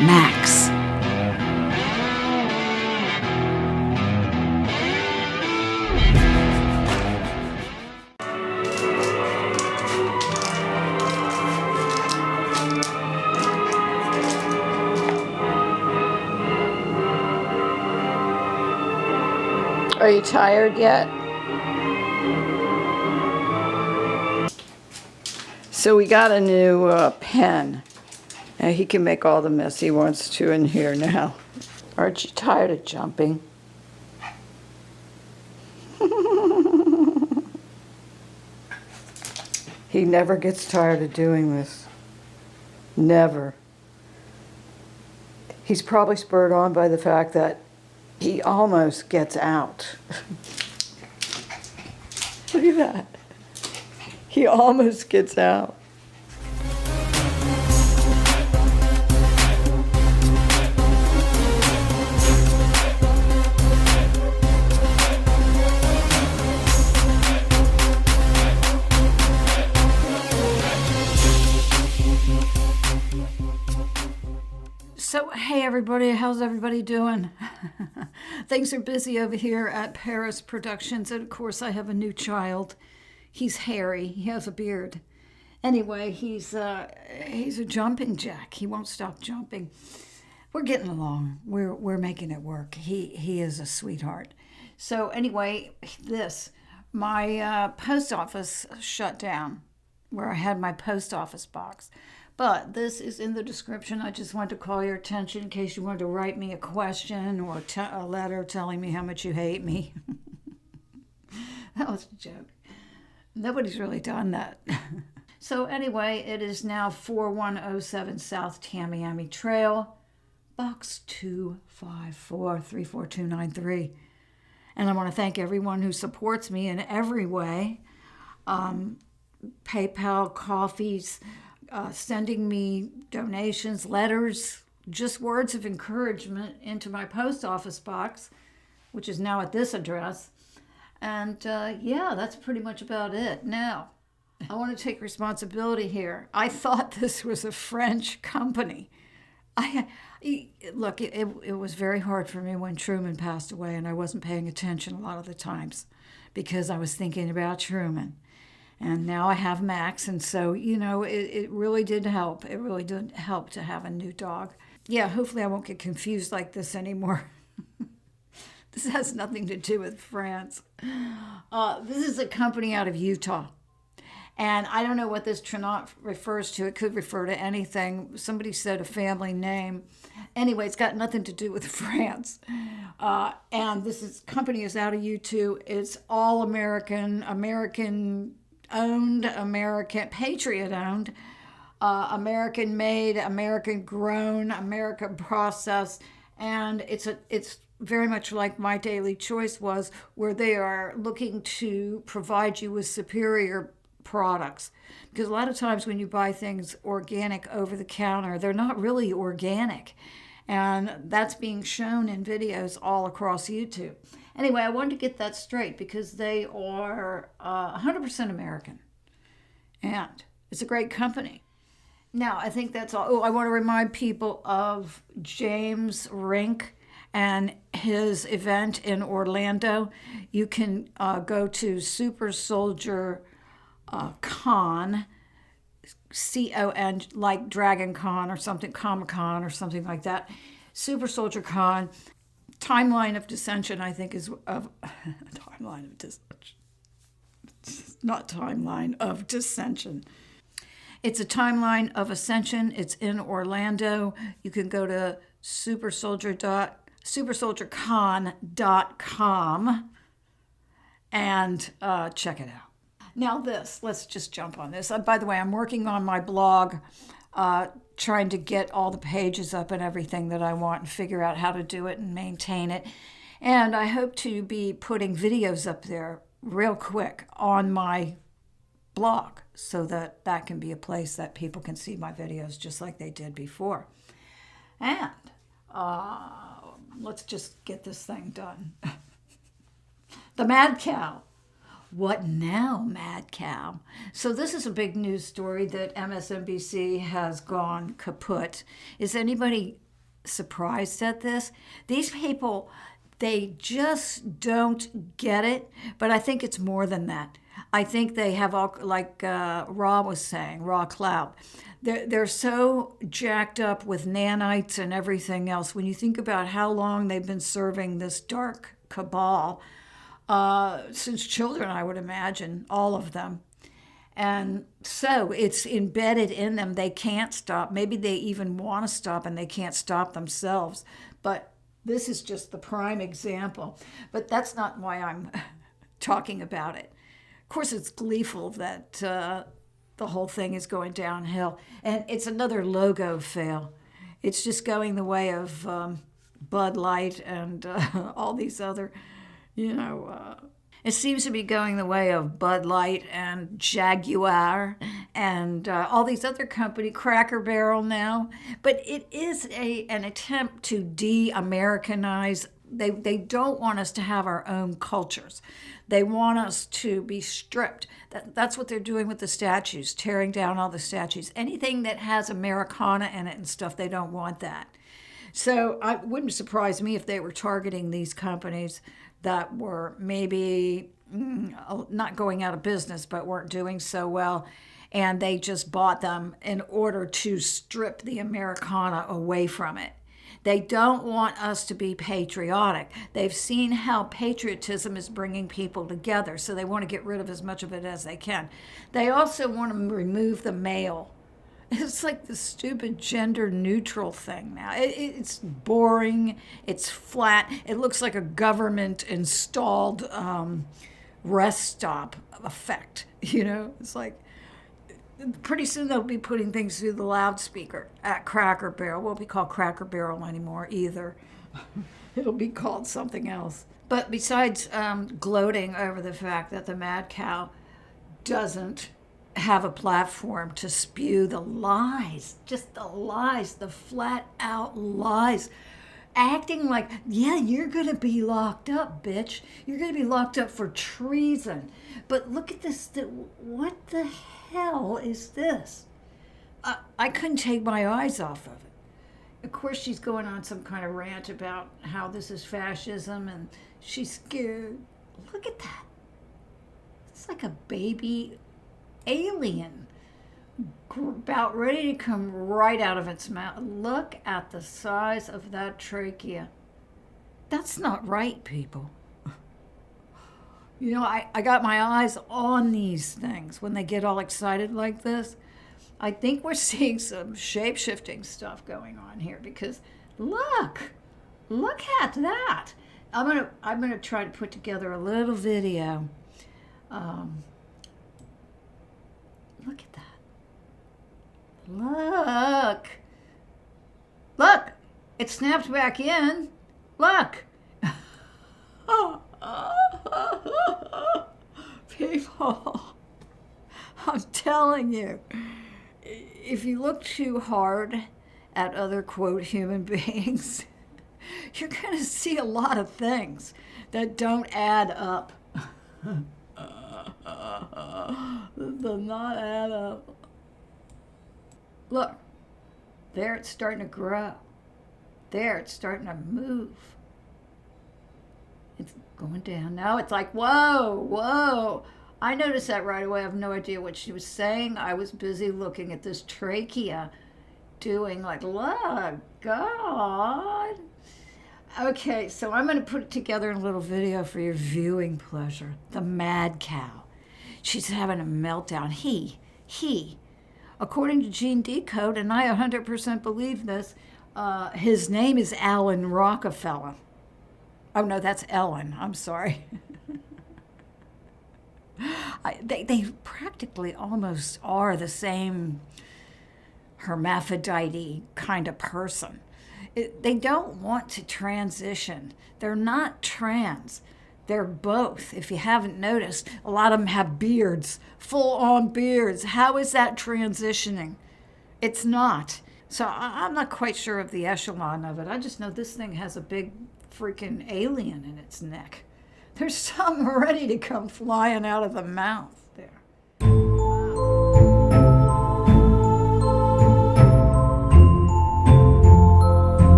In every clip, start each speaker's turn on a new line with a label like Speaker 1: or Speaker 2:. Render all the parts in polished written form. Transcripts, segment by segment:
Speaker 1: Max.
Speaker 2: Are you tired yet? So we got a new pen. And he can make all the mess he wants to in here now. Aren't you tired of jumping? He never gets tired of doing this. Never. He's probably spurred on by the fact that he almost gets out. Look at that. He almost gets out. So, hey everybody, how's everybody doing? Things are busy over here at Paris Productions, and of course I have a new child. He's hairy, he has a beard. Anyway, he's a jumping jack. He won't stop jumping. We're getting along. We're making it work. He is a sweetheart. So anyway, my post office shut down, where I had my post office box. But this is in the description. I just wanted to call your attention in case you wanted to write me a question or a letter telling me how much you hate me. That was a joke. Nobody's really done that. So anyway, it is now 4107 South Tamiami Trail, Box 254-34293. And I want to thank everyone who supports me in every way. PayPal, coffees, sending me donations, letters, just words of encouragement into my post office box, which is now at this address. And yeah, that's pretty much about it. Now, I want to take responsibility here. I thought this was a French company. Look, it was very hard for me when Truman passed away, and I wasn't paying attention a lot of the times because I was thinking about Truman. And now I have Max, and so, you know, it really did help. It really did help to have a new dog. Yeah, hopefully I won't get confused like this anymore. This has nothing to do with France. This is a company out of Utah. And I don't know what this Trinot refers to. It could refer to anything. Somebody said a family name. Anyway, it's got nothing to do with France. And company is out of Utah. It's all American, American-owned, Patriot-owned, American-made, American-grown, American-processed. And it's very much like My Daily Choice was, where they are looking to provide you with superior products. Because a lot of times when you buy things organic over the counter, they're not really organic. And that's being shown in videos all across YouTube. Anyway, I wanted to get that straight because they are 100% American. And it's a great company. Now, I think that's all. Oh, I want to remind people of James RINK and his event in Orlando. You can go to Super Soldier Con, C-O-N, like Dragon Con or something, Comic-Con or something like that. Super Soldier Con. Timeline of Dissension, I think, is of timeline of dissension. Not timeline of dissension. It's a timeline of ascension. It's in Orlando. You can go to supersoldiercon.com and check it out. Now let's just jump on this. By the way, I'm working on my blog, trying to get all the pages up and everything that I want and figure out how to do it and maintain it. And I hope to be putting videos up there real quick on my blog so that can be a place that people can see my videos just like they did before. And let's just get this thing done. The Madcow. What now, Madcow? So this is a big news story that MSNBC has gone kaput. Is anybody surprised at this. These people, they just don't get it, but I think it's more than that. I think they have all, like Ra was saying, Raw Cloud. They're so jacked up with nanites and everything else. When you think about how long they've been serving this dark cabal, since children, I would imagine, all of them. And so it's embedded in them. They can't stop. Maybe they even want to stop and they can't stop themselves. But this is just the prime example. But that's not why I'm talking about it. Of course, it's gleeful that the whole thing is going downhill. And it's another logo fail. It's just going the way of Bud Light and all these other, it seems to be going the way of Bud Light and Jaguar and all these other companies, Cracker Barrel now. But it is an attempt to de-Americanize. They don't want us to have our own cultures. They want us to be stripped. That's what they're doing with the statues, tearing down all the statues. Anything that has Americana in it and stuff, they don't want that. So it wouldn't surprise me if they were targeting these companies that were maybe not going out of business, but weren't doing so well. And they just bought them in order to strip the Americana away from it. They don't want us to be patriotic. They've seen how patriotism is bringing people together, so they want to get rid of as much of it as they can. They also want to remove the male. It's like the stupid gender neutral thing now. It's boring. It's flat. It looks like a government installed rest stop effect. It's like pretty soon they'll be putting things through the loudspeaker at Cracker Barrel. It won't be called Cracker Barrel anymore either. It'll be called something else. But besides gloating over the fact that the Madcow doesn't have a platform to spew the lies, just the lies, the flat out lies, acting like, yeah, you're going to be locked up, bitch. You're going to be locked up for treason. But look at this. What the hell is this? I couldn't take my eyes off of it. Of course, she's going on some kind of rant about how this is fascism and she's scared. Look at that. It's like a baby alien about ready to come right out of its mouth. Look at the size of that trachea. That's not right, people. I got my eyes on these things when they get all excited like this. I think we're seeing some shape-shifting stuff going on here because look at that. I'm gonna try to put together a little video. Look at that. Look, it snapped back in. Look. People, I'm telling you, if you look too hard at other, quote, human beings, you're going to see a lot of things that don't add up. Does not add up. Look, there it's starting to grow. There it's starting to move. It's going down. Now it's like, whoa. I noticed that right away. I have no idea what she was saying. I was busy looking at this trachea doing like, look, God. Okay, so I'm going to put it together in a little video for your viewing pleasure. The Madcow. She's having a meltdown. He, according to Gene Decode, and I 100% believe this, his name is Alan Rockefeller. Oh, no, that's Ellen. I'm sorry. They practically almost are the same hermaphrodite kind of person. They don't want to transition. They're not trans. They're both. If you haven't noticed, a lot of them have beards, full-on beards. How is that transitioning? It's not. So I'm not quite sure of the echelon of it. I just know this thing has a big freaking alien in its neck. There's something ready to come flying out of the mouth there.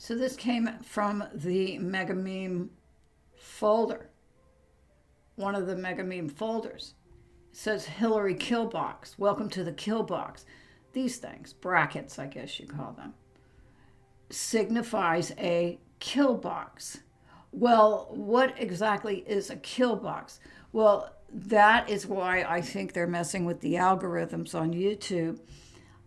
Speaker 2: So this came from the Mega Meme folder, one of the Mega Meme folders. It says Hillary Kill Box. Welcome to the Kill Box. These things, brackets, I guess you call them, signifies a kill box. Well, what exactly is a kill box? Well, that is why I think they're messing with the algorithms on YouTube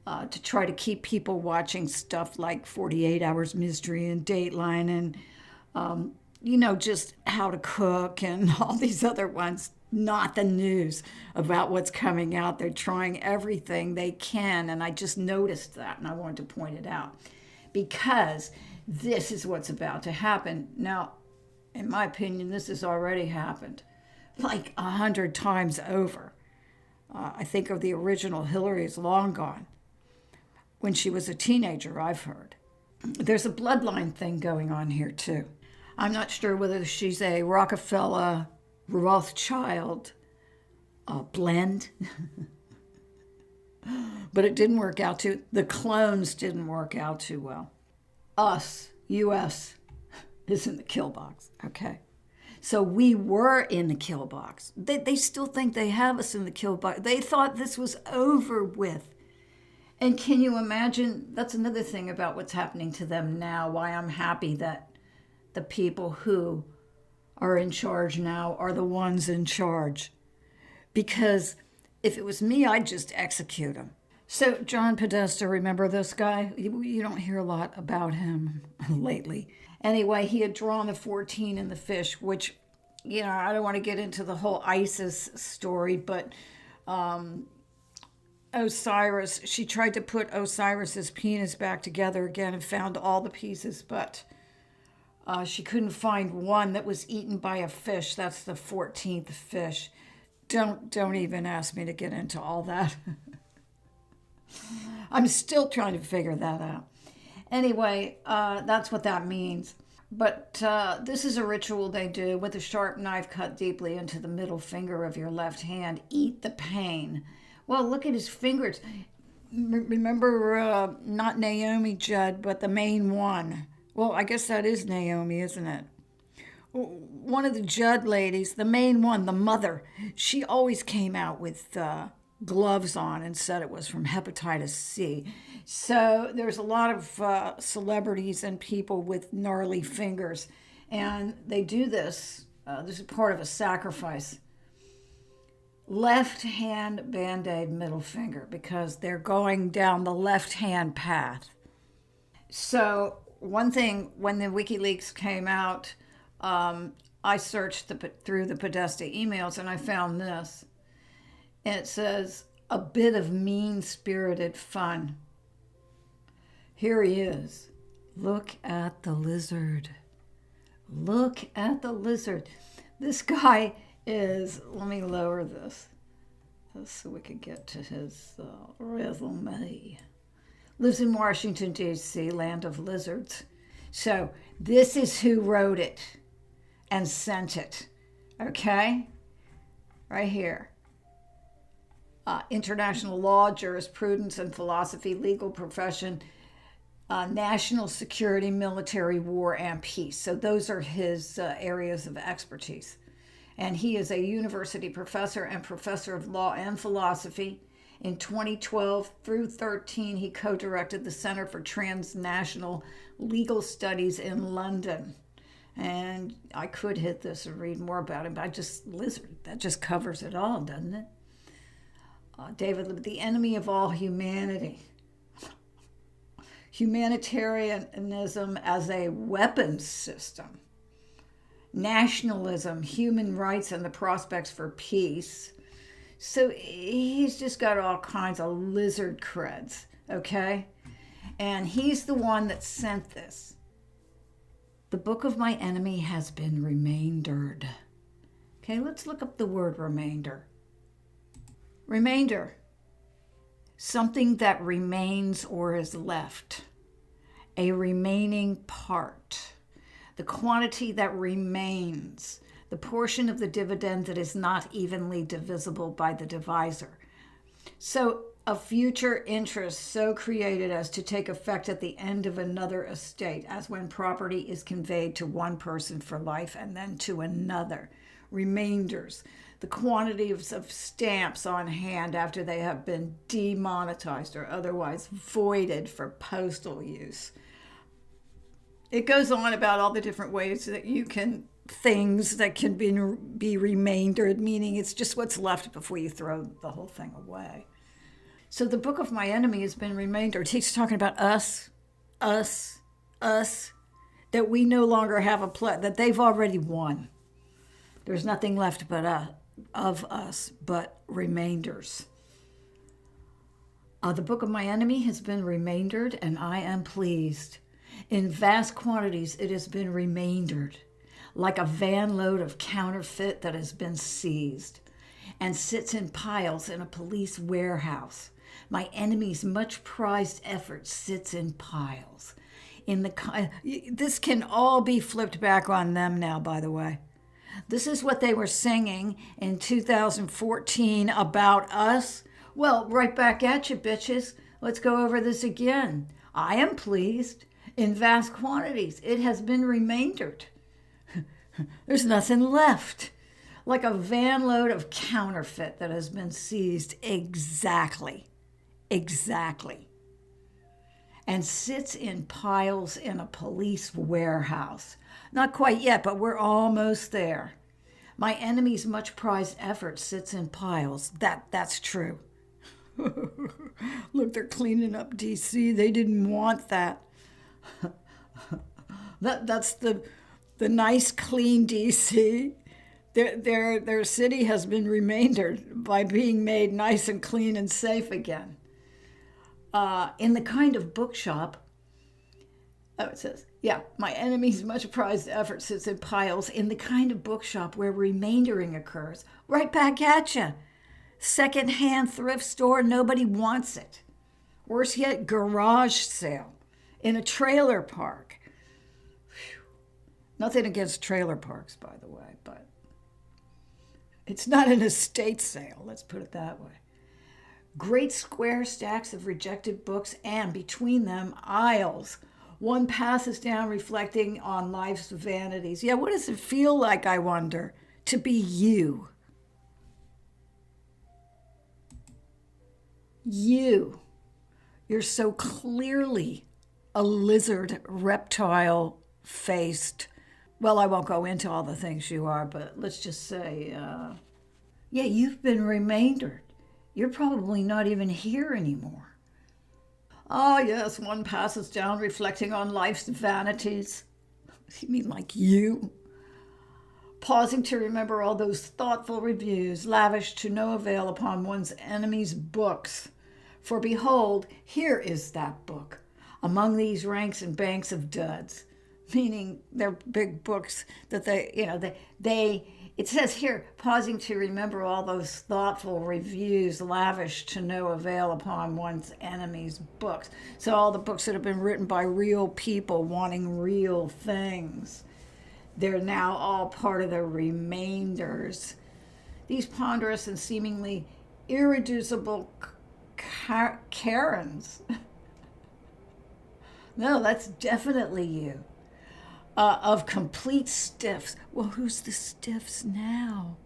Speaker 2: to try to keep people watching stuff like 48 Hours Mystery and Dateline and, just how to cook and all these other ones, not the news about what's coming out. They're trying everything they can, and I just noticed that, and I wanted to point it out because this is what's about to happen. Now, in my opinion, this has already happened like 100 times over. I think of the original Hillary is long gone. When she was a teenager, I've heard. There's a bloodline thing going on here, too. I'm not sure whether she's a Rockefeller, Rothschild blend. But it didn't work out the clones didn't work out too well. Us, U.S., is in the kill box, okay? So we were in the kill box. They still think they have us in the kill box. They thought this was over with. And can you imagine, that's another thing about what's happening to them now, why I'm happy that the people who are in charge now are the ones in charge. Because if it was me, I'd just execute them. So John Podesta, remember this guy? You don't hear a lot about him lately. Anyway, he had drawn the 14 in the fish, which, I don't want to get into the whole ISIS story, but Osiris, she tried to put Osiris's penis back together again and found all the pieces, but she couldn't find one that was eaten by a fish. That's the 14th fish. Don't even ask me to get into all that. I'm still trying to figure that out. Anyway, that's what that means. But this is a ritual they do with a sharp knife cut deeply into the middle finger of your left hand. Eat the pain. Well, look at his fingers. Remember, not Naomi Judd, but the main one. Well, I guess that is Naomi, isn't it? One of the Judd ladies, the main one, the mother, she always came out with gloves on and said it was from hepatitis C. So there's a lot of celebrities and people with gnarly fingers. And they do this. This is part of a sacrifice. Left hand Band-Aid middle finger because they're going down the left hand path. So one thing, when the WikiLeaks came out, I searched through the Podesta emails and I found this. And it says, a bit of mean-spirited fun. Here he is. Look at the lizard. Look at the lizard. This guy is, let me lower this so we can get to his resume. Lives in Washington, D.C., land of lizards. So this is who wrote it and sent it, okay? Right here. International law, jurisprudence and philosophy, legal profession, national security, military, war, and peace. So those are his areas of expertise. And he is a university professor and professor of law and philosophy. In 2012 through 13, he co-directed the Center for Transnational Legal Studies in London. And I could hit this and read more about him, but lizard, that just covers it all, doesn't it? David, the enemy of all humanity. Humanitarianism as a weapons system. Nationalism, human rights, and the prospects for peace. So he's just got all kinds of lizard creds, okay? And he's the one that sent this. The book of my enemy has been remaindered. Okay, let's look up the word remainder. Remainder. Something that remains or is left. A remaining part. The quantity that remains. The portion of the dividend that is not evenly divisible by the divisor. So a future interest so created as to take effect at the end of another estate, as when property is conveyed to one person for life and then to another. Remainders, the quantity of stamps on hand after they have been demonetized or otherwise voided for postal use. It goes on about all the different ways that you can, things that can be remaindered, meaning it's just what's left before you throw the whole thing away. So the book of my enemy has been remaindered. He's talking about us, that we no longer have that they've already won. There's nothing left of us but remainders. The book of my enemy has been remaindered, and I am pleased. In vast quantities it has been remaindered, like a van load of counterfeit that has been seized, and sits in piles in a police warehouse. My enemy's much prized effort sits in piles. This can all be flipped back on them now, by the way. This is what they were singing in 2014 about us. Well, right back at you, bitches. Let's go over this again. I am pleased. In vast quantities, it has been remaindered. There's nothing left. Like a van load of counterfeit that has been seized. Exactly. And sits in piles in a police warehouse. Not quite yet, but we're almost there. My enemy's much prized effort sits in piles. That's true. Look, they're cleaning up DC. They didn't want that. That's the nice, clean DC. Their city has been remaindered by being made nice and clean and safe again. In the kind of bookshop, it says, my enemy's much prized effort sits in piles in the kind of bookshop where remaindering occurs. Right back at you. Second-hand thrift store, nobody wants it. Worse yet, garage sale in a trailer park. Whew. Nothing against trailer parks, by the way, but it's not an estate sale, let's put it that way. Great square stacks of rejected books, and between them, aisles. One passes down reflecting on life's vanities. Yeah, what does it feel like, I wonder, to be you? You're so clearly a lizard, reptile-faced. Well, I won't go into all the things you are, but let's just say, you've been remaindered. You're probably not even here anymore. Ah, yes, one passes down reflecting on life's vanities. You mean like you? Pausing to remember all those thoughtful reviews lavished to no avail upon one's enemy's books. For behold, here is that book, among these ranks and banks of duds. Meaning they're big books that it says here, pausing to remember all those thoughtful reviews lavished to no avail upon one's enemy's books. So all the books that have been written by real people wanting real things, they're now all part of the remainders. These ponderous and seemingly irreducible Karens. No, that's definitely you. Of complete stiffs. Well, who's the stiffs now?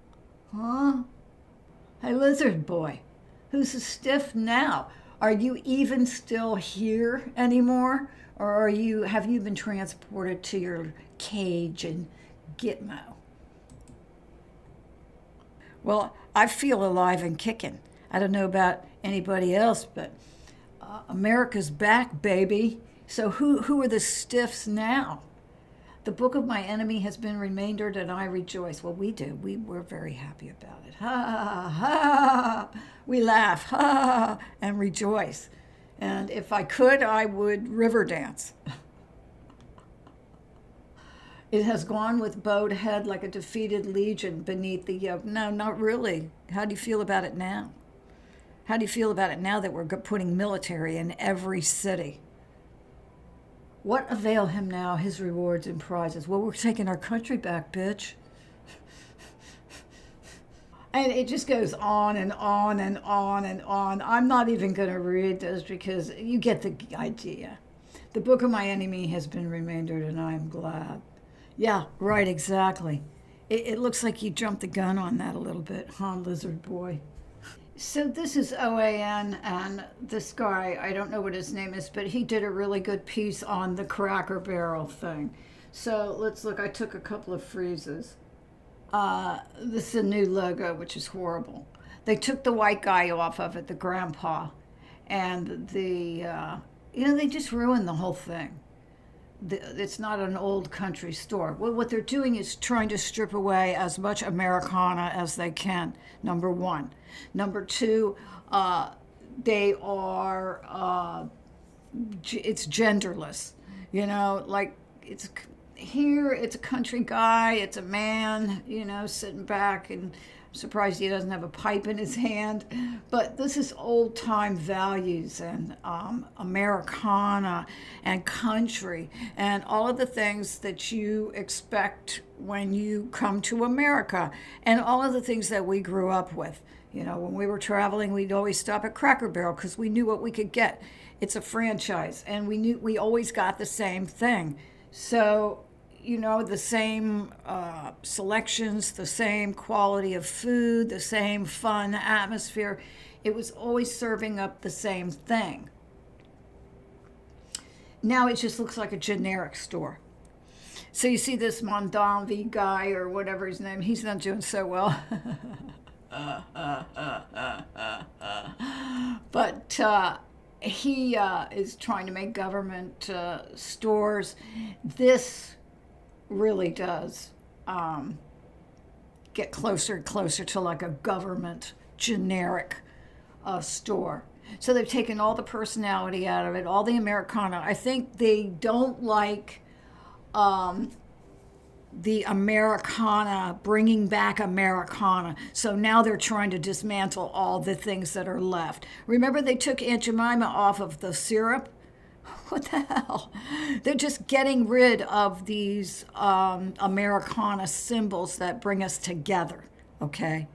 Speaker 2: Huh? Hey, lizard boy, who's the stiff now? Are you even still here anymore? Or have you been transported to your cage in Gitmo? Well, I feel alive and kicking. I don't know about anybody else, but America's back, baby. So who are the stiffs now? The book of my enemy has been remaindered, and I rejoice. Well, we do. We're very happy about it. Ha, ha, ha. We laugh, ha, and rejoice. And if I could, I would river dance. It has gone with bowed head like a defeated legion beneath the yoke. No, not really. How do you feel about it now? How do you feel about it now that we're putting military in every city? What avail him now his rewards and prizes? Well, we're taking our country back, bitch. And it just goes on and on and on and on. I'm not even going to read this because you get the idea. The book of my enemy has been remaindered, and I am glad. Yeah, right, exactly. It looks like you jumped the gun on that a little bit, huh, lizard boy? So this is OAN, and this guy, I don't know what his name is, but he did a really good piece on the Cracker Barrel thing. So let's look. I took a couple of freezes. This is a new logo, which is horrible. They took the white guy off of it, the grandpa, and they just ruined the whole thing. It's not an old country store. Well, what they're doing is trying to strip away as much Americana as they can, number one. Number two, they are, it's genderless. Like it's a country guy, it's a man, sitting back, and I'm surprised he doesn't have a pipe in his hand. But this is old time values and Americana and country and all of the things that you expect when you come to America and all of the things that we grew up with. When we were traveling, we'd always stop at Cracker Barrel because we knew what we could get. It's a franchise, and we knew we always got the same thing. So, the same selections, the same quality of food, the same fun atmosphere. It was always serving up the same thing. Now it just looks like a generic store. So you see this Mondavi guy or whatever his name, he's not doing so well. But he is trying to make government stores. This really does get closer and closer to like a government generic store. So they've taken all the personality out of it, all the Americana. I think they don't like the Americana, bringing back Americana. So now they're trying to dismantle all the things that are left. Remember, they took Aunt Jemima off of the syrup? What the hell? They're just getting rid of these Americana symbols that bring us together, okay?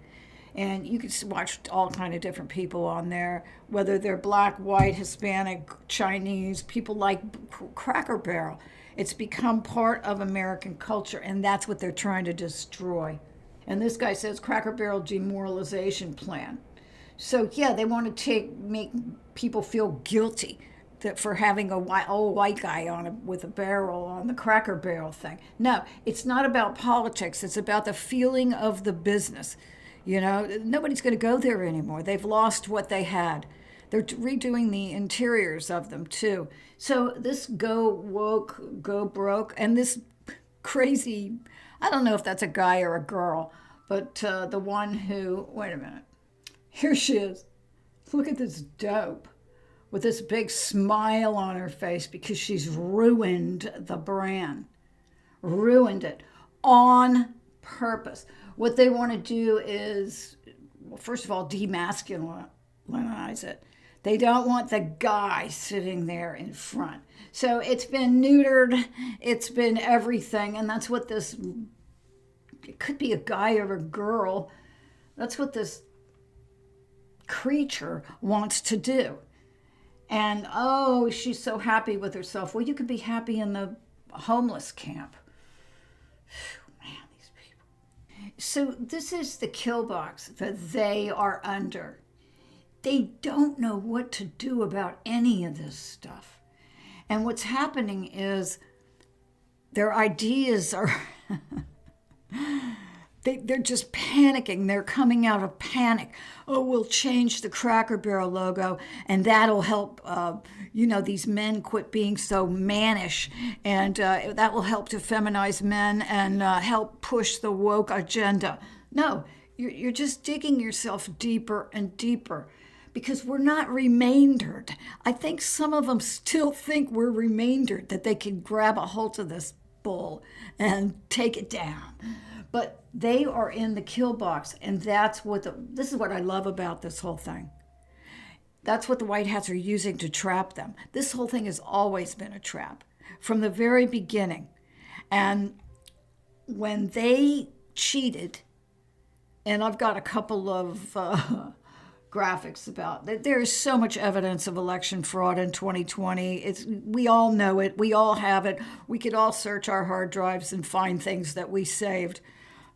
Speaker 2: And you can watch all kind of different people on there, whether they're black, white, Hispanic, Chinese, people like Cracker Barrel. It's become part of American culture, and that's what they're trying to destroy. And this guy says Cracker Barrel demoralization plan. So yeah, they want to make people feel guilty that for having old white guy with a barrel on the Cracker Barrel thing. No, it's not about politics. It's about the feeling of the business. Nobody's going to go there anymore. They've lost what they had. They're redoing the interiors of them too. So this go woke, go broke, and this crazy, I don't know if that's a guy or a girl, but the one who, wait a minute, here she is. Look at this dope with this big smile on her face because she's ruined the brand, ruined it on purpose. What they want to do is, well, first of all, demasculinize it. They don't want the guy sitting there in front. So it's been neutered, it's been everything, and that's what this, it could be a guy or a girl, that's what this creature wants to do. And, oh, she's so happy with herself. Well, you could be happy in the homeless camp. Man, these people. So this is the kill box that they are under. They don't know what to do about any of this stuff. And what's happening is their ideas are, they're just panicking. They're coming out of panic. Oh, we'll change the Cracker Barrel logo, and that'll help, these men quit being so mannish, and that will help to feminize men and help push the woke agenda. No, you're just digging yourself deeper and deeper. Because we're not remaindered. I think some of them still think we're remaindered, that they can grab a hold of this bull and take it down. But they are in the kill box, and that's what this is what I love about this whole thing. That's what the white hats are using to trap them. This whole thing has always been a trap from the very beginning. And when they cheated And I've got a couple of graphics about that. There is so much evidence of election fraud in 2020. We all know it. We all have it. We could all search our hard drives and find things that we saved,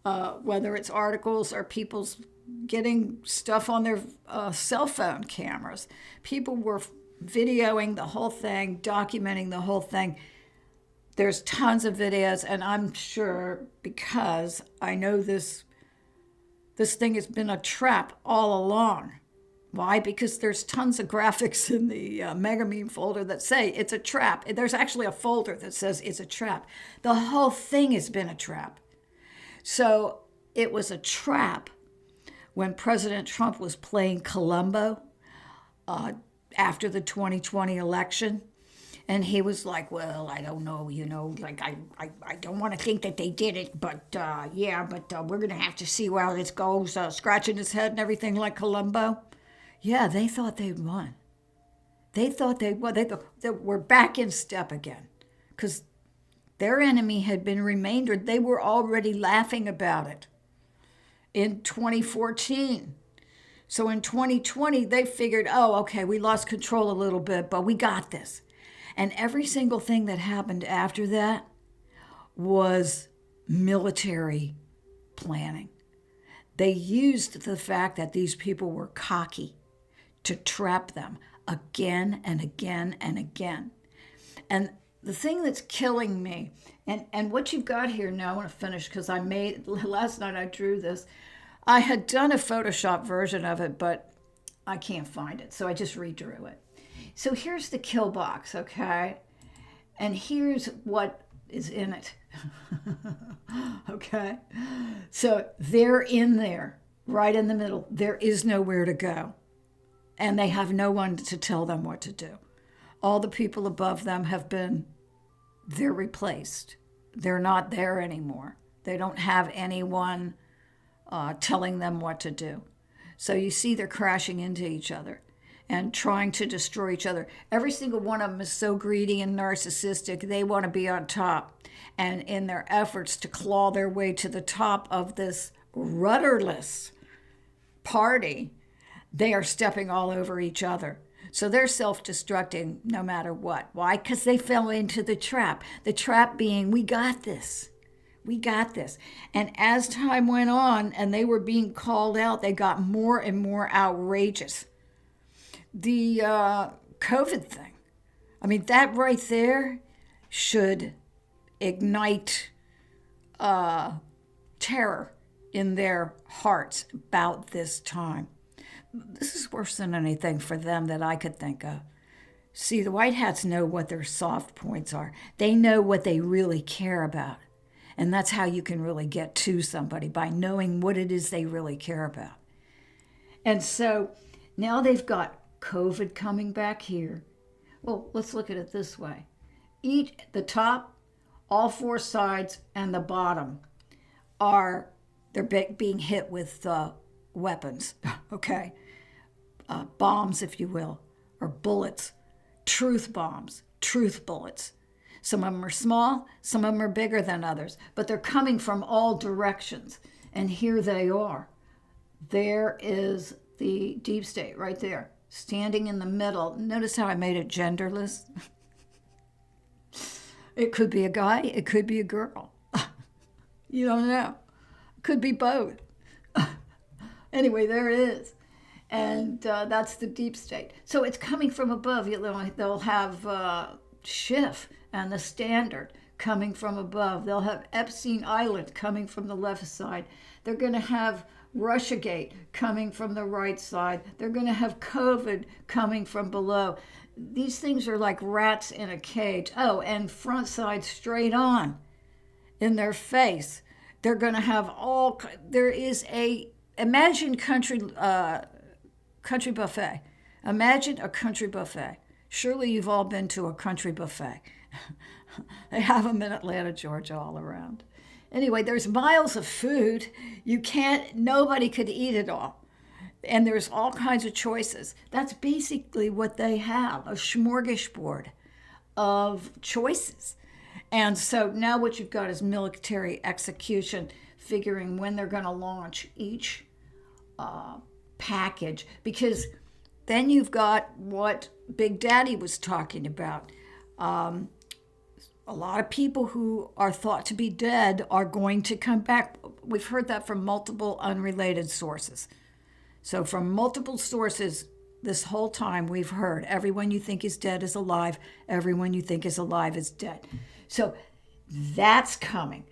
Speaker 2: whether it's articles or people's getting stuff on their cell phone cameras. People were videoing the whole thing, documenting the whole thing. There's tons of videos, and I'm sure, because I know this thing has been a trap all along. Why? Because there's tons of graphics in the mega meme folder that say it's a trap. There's actually a folder that says it's a trap. The whole thing has been a trap. So it was a trap when President Trump was playing Columbo after the 2020 election. And he was like, well, I don't know, like I don't want to think that they did it, but we're going to have to see how this goes, scratching his head and everything like Columbo. Yeah, they thought they'd won. They thought they were back in step again because their enemy had been remaindered. They were already laughing about it in 2014. So in 2020, they figured, oh, okay, we lost control a little bit, but we got this. And every single thing that happened after that was military planning. They used the fact that these people were cocky to trap them again and again and again. And the thing that's killing me, and what you've got here now, I want to finish because last night I drew this. I had done a Photoshop version of it, but I can't find it, so I just redrew it. So here's the kill box, okay? And here's what is in it, okay? So they're in there, right in the middle. There is nowhere to go. And they have no one to tell them what to do. All the people above them they're replaced. They're not there anymore. They don't have anyone telling them what to do. So you see they're crashing into each other and trying to destroy each other. Every single one of them is so greedy and narcissistic. They want to be on top. And in their efforts to claw their way to the top of this rudderless party, they are stepping all over each other. So they're self-destructing no matter what. Why? Because they fell into the trap. The trap being, we got this. We got this. And as time went on and they were being called out, they got more and more outrageous. The COVID thing, I mean, that right there should ignite terror in their hearts about this time. This is worse than anything for them that I could think of. See, the white hats know what their soft points are. They know what they really care about. And that's how you can really get to somebody, by knowing what it is they really care about. And so now they've got COVID coming back here. Well, let's look at it this way. The top, all four sides, and the bottom they're being hit with weapons, okay? Bombs, if you will, or bullets, truth bombs, truth bullets. Some of them are small, some of them are bigger than others, but they're coming from all directions. And here they are. There is the deep state right there, standing in the middle. Notice how I made it genderless? It could be a guy, it could be a girl. You don't know. It could be both. Anyway, there it is. And that's the deep state. So it's coming from above. They'll have Schiff and the Standard coming from above. They'll have Epstein Island coming from the left side. They're going to have Russiagate coming from the right side. They're going to have COVID coming from below. These things are like rats in a cage. Oh, and front side straight on in their face. They're going to have imagine country buffet. Imagine a country buffet. Surely you've all been to a country buffet. They have them in Atlanta, Georgia, all around. Anyway, there's miles of food. Nobody could eat it all. And there's all kinds of choices. That's basically what they have, a smorgasbord of choices. And so now what you've got is military execution. figuring when they're going to launch each package, because then you've got what Big Daddy was talking about. A lot of people who are thought to be dead are going to come back. We've heard that from multiple unrelated sources. So from multiple sources, this whole time we've heard everyone you think is dead is alive, everyone you think is alive is dead. So that's coming.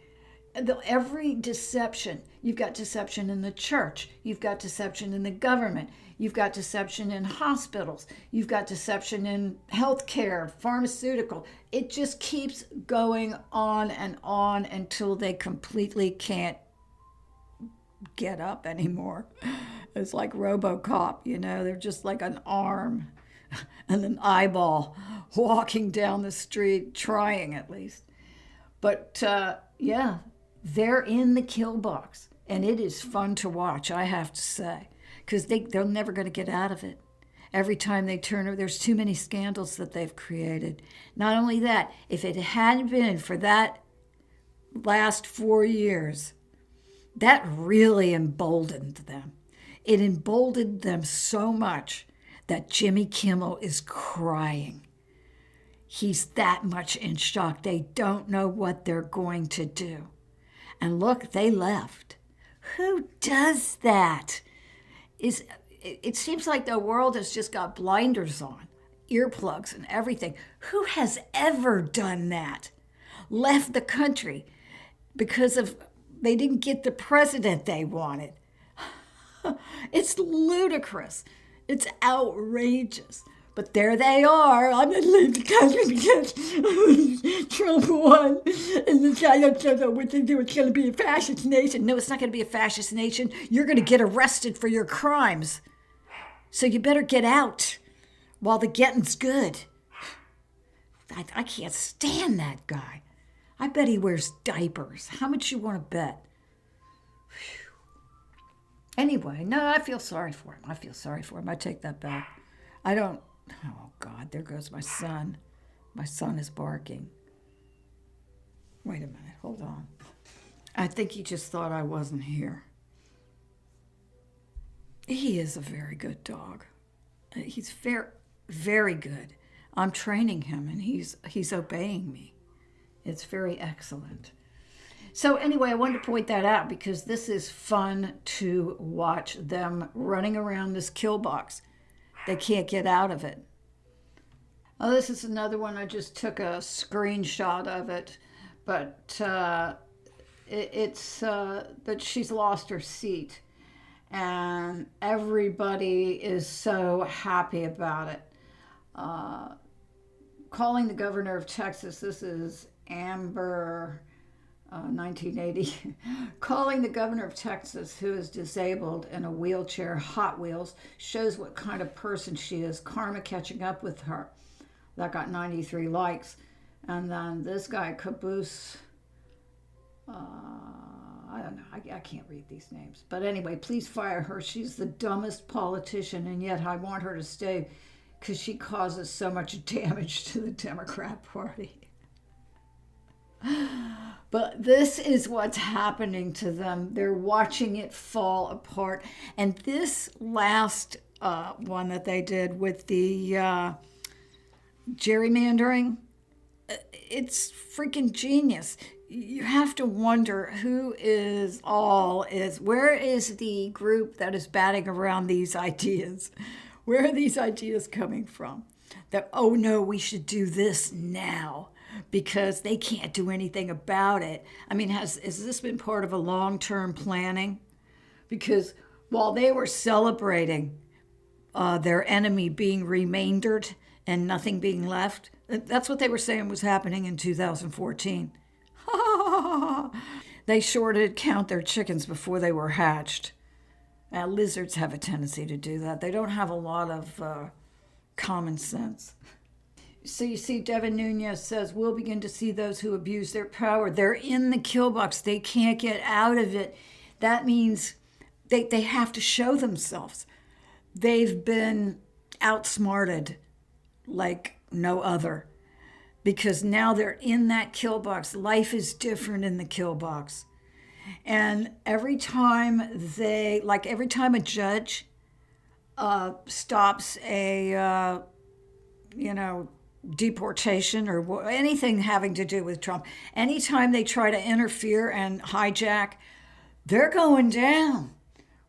Speaker 2: Every deception, you've got deception in the church, you've got deception in the government, you've got deception in hospitals, you've got deception in healthcare, pharmaceutical. It just keeps going on until they completely can't get up anymore. It's like RoboCop, they're just like an arm and an eyeball walking down the street, trying at least. But yeah, they're in the kill box, and it is fun to watch, I have to say, because they're never going to get out of it. Every time they turn over, there's too many scandals that they've created. Not only that, if it hadn't been for that last 4 years, that really emboldened them. It emboldened them so much that Jimmy Kimmel is crying. He's that much in shock. They don't know what they're going to do. And look, they left. Who does that? It seems like the world has just got blinders on, earplugs and everything. Who has ever done that? Left the country because they didn't get the president they wanted. It's ludicrous. It's outrageous. But there they are. I'm going to leave the country because Trump won. And the guy don't know what to do. It's going to be a fascist nation. No, it's not going to be a fascist nation. You're going to get arrested for your crimes. So you better get out while the getting's good. I can't stand that guy. I bet he wears diapers. How much you want to bet? Whew. Anyway, no, I feel sorry for him. I take that back. I don't. Oh, God, there goes my son. My son is barking. Wait a minute. Hold on. I think he just thought I wasn't here. He is a very good dog. He's very, very good. I'm training him, and he's obeying me. It's very excellent. So anyway, I wanted to point that out because this is fun to watch them running around this kill box. They can't get out of it. Oh, this is another one. I just took a screenshot of it, but it's that she's lost her seat, and everybody is so happy about it. Calling the governor of Texas, this is Amber 1980, calling the governor of Texas, who is disabled in a wheelchair, Hot Wheels, shows what kind of person she is. Karma catching up with her. That got 93 likes. And then this guy, Caboose, I don't know, I can't read these names. But anyway, please fire her. She's the dumbest politician, and yet I want her to stay because she causes so much damage to the Democrat Party. But this is what's happening to them. They're watching it fall apart. And this last one that they did with the gerrymandering, it's freaking genius. You have to wonder where is the group that is batting around these ideas? Where are these ideas coming from? That, oh no, we should do this now, because they can't do anything about it. I mean, has this been part of a long-term planning? Because while they were celebrating their enemy being remaindered and nothing being left, that's what they were saying was happening in 2014. They sure did count their chickens before they were hatched. Now, lizards have a tendency to do that. They don't have a lot of common sense. So you see, Devin Nunes says, we'll begin to see those who abuse their power. They're in the kill box. They can't get out of it. That means they have to show themselves. They've been outsmarted like no other, because now they're in that kill box. Life is different in the kill box. And every time every time a judge stops a, deportation or anything having to do with Trump, anytime they try to interfere and hijack, they're going down.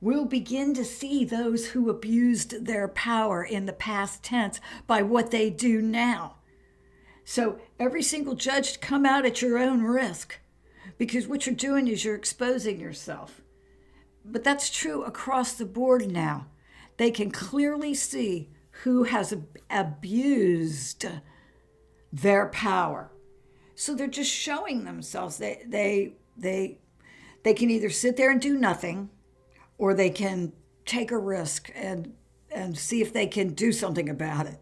Speaker 2: We'll begin to see those who abused their power in the past tense by what they do now. So every single judge, come out at your own risk, because what you're doing is you're exposing yourself. But that's true across the board now. They can clearly see who has abused their power. So they're just showing themselves. They can either sit there and do nothing, or they can take a risk and see if they can do something about it.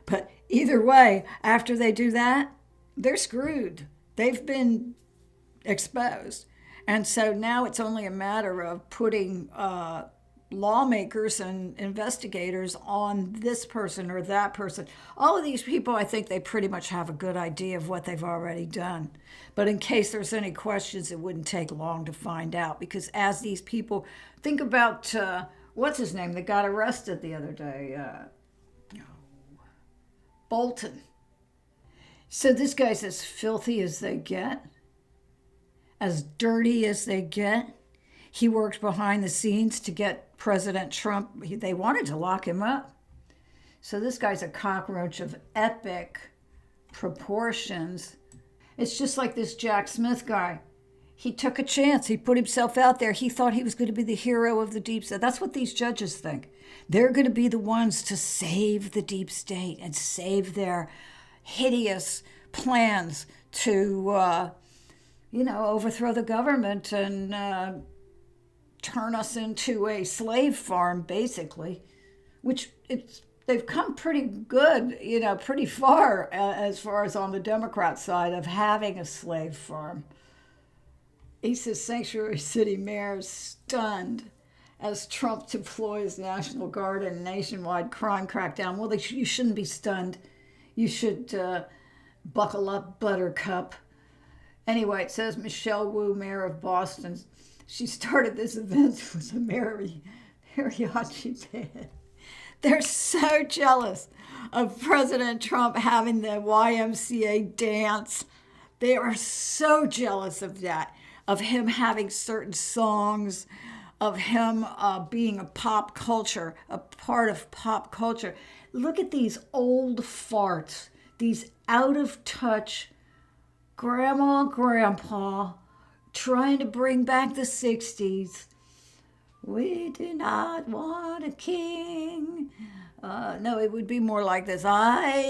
Speaker 2: But either way, after they do that, they're screwed. They've been exposed. And so now it's only a matter of putting lawmakers and investigators on this person or that person. All of these people, I think they pretty much have a good idea of what they've already done. But in case there's any questions, it wouldn't take long to find out, because as these people, think about, what's his name that got arrested the other day? Bolton. So this guy's as filthy as they get, as dirty as they get. He worked behind the scenes to get President Trump. They wanted to lock him up. So this guy's a cockroach of epic proportions. It's just like this Jack Smith guy. He took a chance. He put himself out there. He thought he was going to be the hero of the deep state. That's what these judges think. They're going to be the ones to save the deep state and save their hideous plans to, overthrow the government and turn us into a slave farm, basically, which they've come pretty good, pretty far as on the Democrat side of having a slave farm. East's Sanctuary City mayor is stunned as Trump deploys National Guard and nationwide crime crackdown. Well, you shouldn't be stunned. You should buckle up, Buttercup. Anyway, it says Michelle Wu, mayor of Boston, she started this event with a mariachi band. They're so jealous of President Trump having the YMCA dance. They are so jealous of that, of him having certain songs, of him being a pop culture, a part of pop culture. Look at these old farts, these out of touch grandma and grandpa trying to bring back the 60s. We do not want a king. No, it would be more like this. I,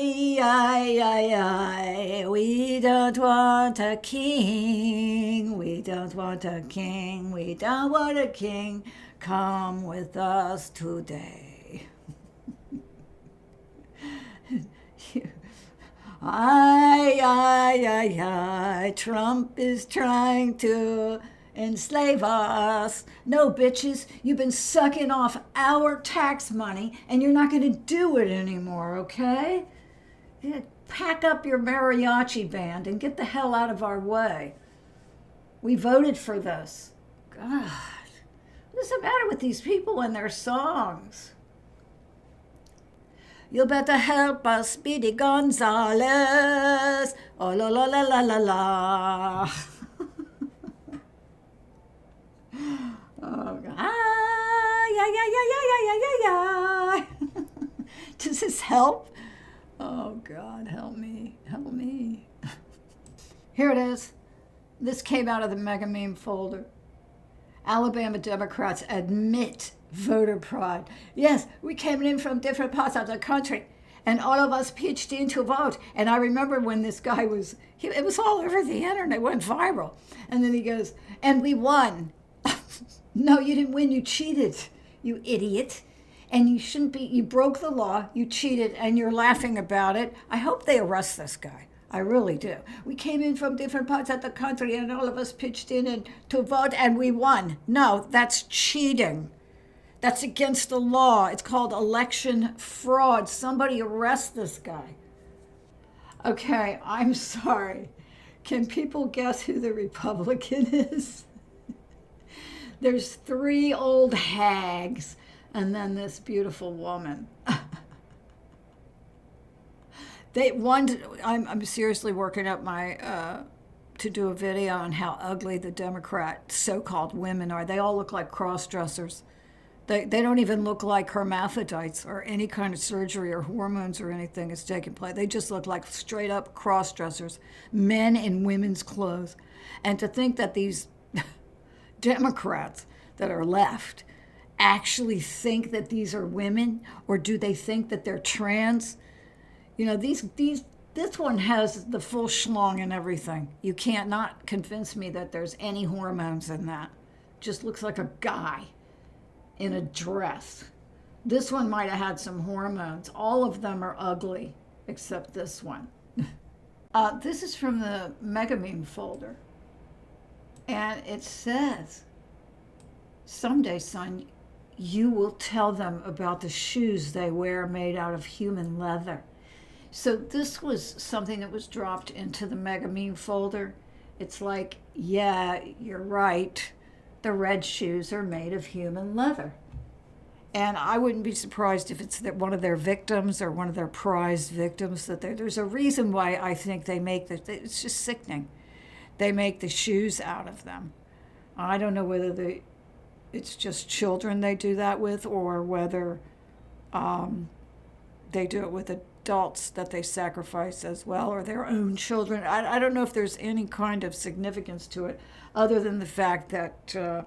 Speaker 2: we don't want a king. We don't want a king. We don't want a king. Come with us today. I, Trump is trying to enslave us. No, bitches, you've been sucking off our tax money and you're not going to do it anymore, okay? Yeah, pack up your mariachi band and get the hell out of our way. We voted for this. God, what is the matter with these people and their songs? You better help us, Speedy Gonzales. Oh, la, la, la, la, la, la. Oh, God. Yeah. Does this help? Oh, God, help me. Help me. Here it is. This came out of the mega meme folder. Alabama Democrats admit voter fraud. Yes, we came in from different parts of the country, and all of us pitched in to vote. And I remember when this guy it was all over the internet, it went viral. And then he goes, and we won. No, you didn't win, you cheated, you idiot. And you broke the law, you cheated, and you're laughing about it. I hope they arrest this guy. I really do. We came in from different parts of the country, and all of us pitched in to vote, and we won. No, that's cheating. That's against the law. It's called election fraud. Somebody arrest this guy. Okay, I'm sorry. Can people guess who the Republican is? There's 3 old hags and then this beautiful woman. I'm seriously working up my to do a video on how ugly the Democrat so-called women are. They all look like cross-dressers. They don't even look like hermaphrodites or any kind of surgery or hormones or anything is taking place. They just look like straight-up cross-dressers, men in women's clothes. And to think that these Democrats that are left actually think that these are women, or do they think that they're trans? You know, this one has the full schlong and everything. You can't not convince me that there's any hormones in that. Just looks like a guy in a dress. This one might have had some hormones. All of them are ugly, except this one. This is from the Mega Meme folder. And it says, someday, son, you will tell them about the shoes they wear made out of human leather. So this was something that was dropped into the Mega Meme folder. It's like, yeah, you're right. The red shoes are made of human leather. And I wouldn't be surprised if it's that one of their victims or one of their prized victims. There's a reason why I think they make it's just sickening. They make the shoes out of them. I don't know whether it's just children they do that with, or whether they do it with adults that they sacrifice as well, or their own children. I don't know if there's any kind of significance to it other than the fact that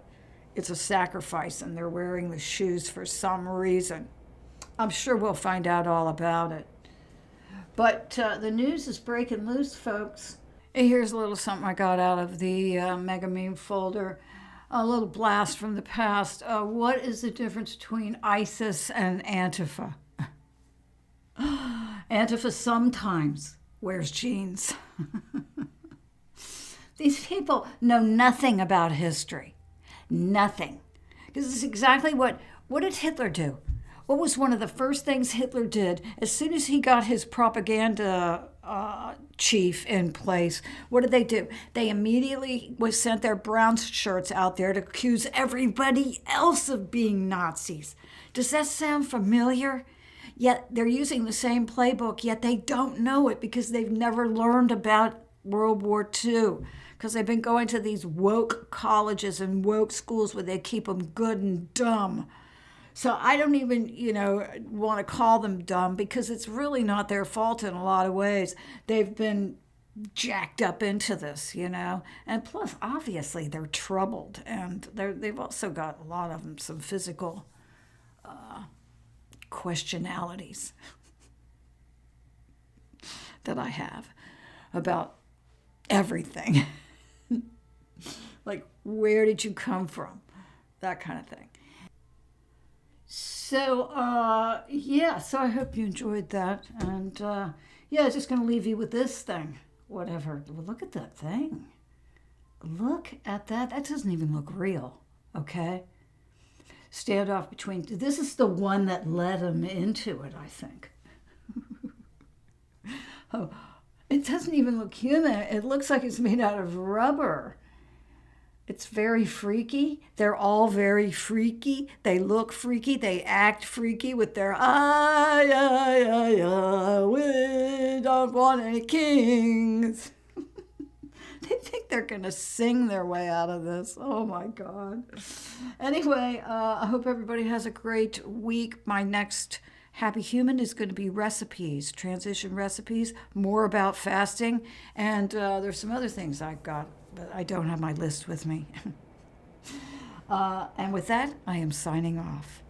Speaker 2: it's a sacrifice and they're wearing the shoes for some reason. I'm sure we'll find out all about it. But the news is breaking loose, folks. Here's a little something I got out of the Mega Meme folder. A little blast from the past. What is the difference between ISIS and Antifa? Antifa sometimes wears jeans. These people know nothing about history. Nothing. Because it's exactly what did Hitler do? What was one of the first things Hitler did as soon as he got his propaganda chief in place? What did they do? They immediately sent their brown shirts out there to accuse everybody else of being Nazis. Does that sound familiar? Yet they're using the same playbook, yet they don't know it because they've never learned about World War II. Because they've been going to these woke colleges and woke schools where they keep them good and dumb. So I don't even, want to call them dumb because it's really not their fault in a lot of ways. They've been jacked up into this, And plus, obviously, they're troubled. And they've also got, a lot of them, some physical questionalities that I have about everything. Like, where did you come from? That kind of thing. So, so I hope you enjoyed that. And, just going to leave you with this thing. Whatever. Well, look at that thing. Look at that. That doesn't even look real, okay? Standoff between... This is the one that led him into it, I think. Oh, it doesn't even look human. It looks like it's made out of rubber. It's very freaky. They're all very freaky. They look freaky. They act freaky with their we don't want any kings. They think they're going to sing their way out of this. Oh, my God. Anyway, I hope everybody has a great week. My next Happy Human is going to be recipes, transition recipes, more about fasting. And there's some other things I've got, but I don't have my list with me. And with that, I am signing off.